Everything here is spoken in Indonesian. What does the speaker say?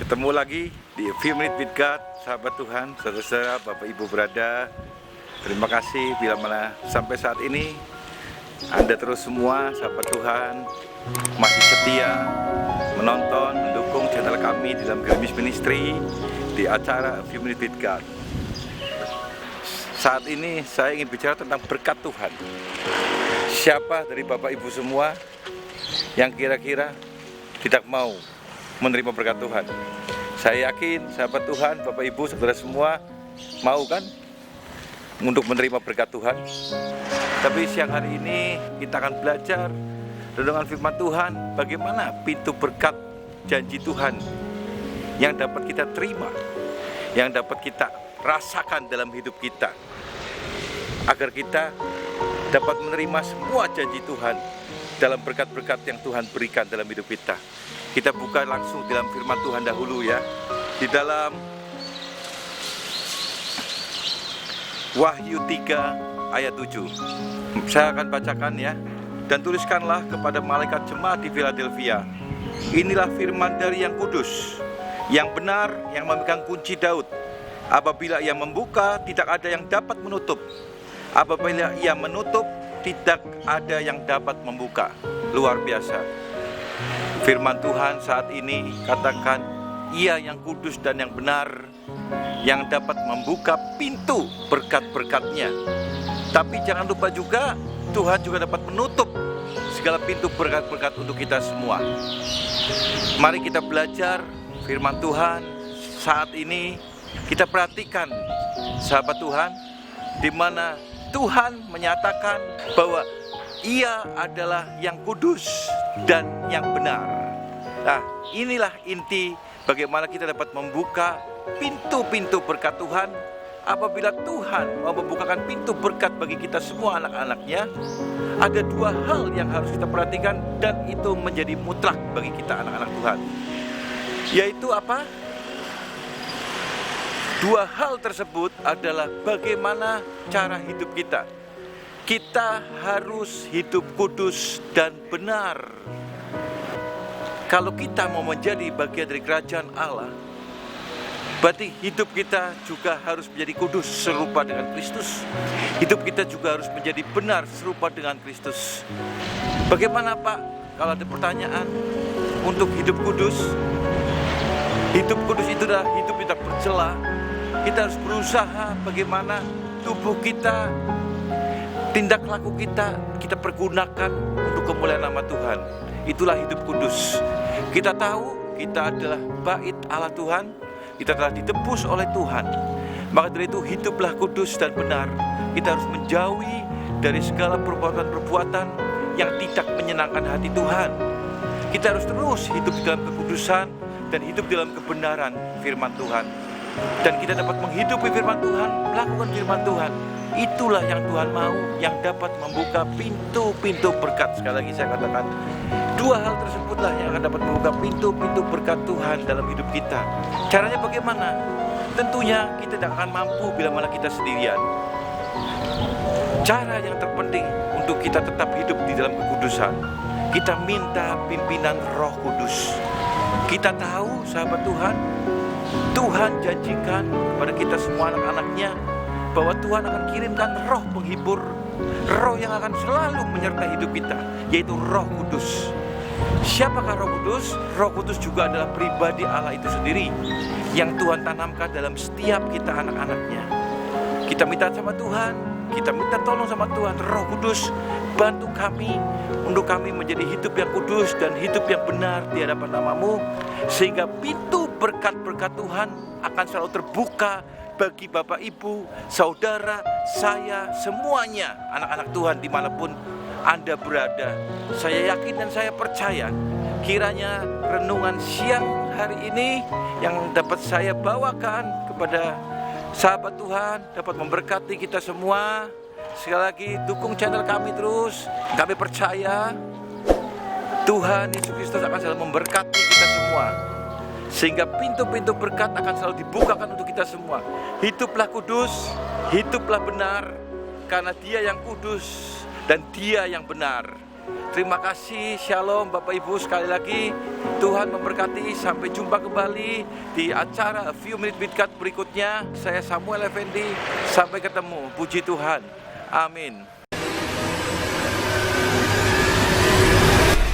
Ketemu lagi di A Few Minutes with God, sahabat Tuhan, saudara-saudara, Bapak Ibu berada. Terima kasih bila mana sampai saat ini Anda terus semua sahabat Tuhan masih setia menonton, mendukung channel kami di dalam Gerimis Ministry di acara A Few Minutes with God. Saat ini saya ingin bicara tentang berkat Tuhan. Siapa dari Bapak Ibu semua yang kira-kira tidak mau menerima berkat Tuhan? Saya yakin sahabat Tuhan, Bapak Ibu, saudara semua mau kan untuk menerima berkat Tuhan. Tapi siang hari ini kita akan belajar renungan firman Tuhan, bagaimana pintu berkat janji Tuhan yang dapat kita terima, yang dapat kita rasakan dalam hidup kita, agar kita dapat menerima semua janji Tuhan dalam berkat-berkat yang Tuhan berikan dalam hidup kita. Kita buka langsung dalam firman Tuhan dahulu ya, di dalam Wahyu 3 ayat 7. Saya akan bacakan ya. Dan tuliskanlah kepada malaikat jemaat di Philadelphia, inilah firman dari yang kudus, yang benar, yang memegang kunci Daud. Apabila ia membuka, tidak ada yang dapat menutup. Apabila ia menutup, tidak ada yang dapat membuka. Luar biasa. Firman Tuhan saat ini katakan, ia yang kudus dan yang benar, yang dapat membuka pintu berkat-berkatnya. Tapi jangan lupa juga, Tuhan juga dapat menutup segala pintu berkat-berkat untuk kita semua. Mari kita belajar firman Tuhan saat ini. Kita perhatikan sahabat Tuhan, di mana Tuhan menyatakan bahwa ia adalah yang kudus dan yang benar. Nah, inilah inti bagaimana kita dapat membuka pintu-pintu berkat Tuhan. Apabila Tuhan mau membukakan pintu berkat bagi kita semua anak-anaknya, ada dua hal yang harus kita perhatikan, dan itu menjadi mutlak bagi kita anak-anak Tuhan. Yaitu apa? Dua hal tersebut adalah bagaimana cara hidup kita. Kita harus hidup kudus dan benar. Kalau kita mau menjadi bagian dari kerajaan Allah, berarti hidup kita juga harus menjadi kudus serupa dengan Kristus. Hidup kita juga harus menjadi benar serupa dengan Kristus. Bagaimana Pak? Kalau ada pertanyaan untuk hidup kudus, hidup kudus itu adalah hidup tidak bercela. Kita harus berusaha bagaimana tubuh kita, tindak laku kita pergunakan untuk kemuliaan nama Tuhan. Itulah hidup kudus. Kita tahu kita adalah bait Allah Tuhan, kita telah ditebus oleh Tuhan. Maka dari itu hiduplah kudus dan benar. Kita harus menjauhi dari segala perbuatan-perbuatan yang tidak menyenangkan hati Tuhan. Kita harus terus hidup dalam kekudusan dan hidup dalam kebenaran firman Tuhan. Dan kita dapat menghidupi firman Tuhan, melakukan firman Tuhan. Itulah yang Tuhan mau, yang dapat membuka pintu-pintu berkat. Sekali lagi saya katakan, dua hal tersebutlah yang akan dapat membuka pintu-pintu berkat Tuhan dalam hidup kita. Caranya bagaimana? Tentunya kita tidak akan mampu bila mana kita sendirian. Cara yang terpenting untuk kita tetap hidup di dalam kekudusan, kita minta pimpinan Roh Kudus. Kita tahu sahabat Tuhan, Tuhan janjikan kepada kita semua anak-anaknya bahwa Tuhan akan kirimkan roh penghibur, roh yang akan selalu menyertai hidup kita, yaitu Roh Kudus. Siapakah Roh Kudus? Roh Kudus juga adalah pribadi Allah itu sendiri yang Tuhan tanamkan dalam setiap kita anak-anaknya. Kita minta sama Tuhan, kita minta tolong sama Tuhan, Roh Kudus bantu kami untuk kami menjadi hidup yang kudus dan hidup yang benar di hadapan nama-Mu, sehingga pintu berkat-berkat Tuhan akan selalu terbuka bagi Bapak, Ibu, Saudara, saya, semuanya anak-anak Tuhan dimanapun Anda berada. Saya yakin dan saya percaya kiranya renungan siang hari ini yang dapat saya bawakan kepada sahabat Tuhan dapat memberkati kita semua. Sekali lagi dukung channel kami terus. Kami percaya Tuhan Yesus Kristus akan selalu memberkati kita semua, sehingga pintu-pintu berkat akan selalu dibukakan untuk kita semua. Hiduplah kudus, hiduplah benar, karena Dia yang kudus dan Dia yang benar. Terima kasih, shalom Bapak Ibu sekali lagi. Tuhan memberkati, sampai jumpa kembali di acara A Few Minutes with God berikutnya. Saya Samuel Effendi, sampai ketemu, puji Tuhan, amin.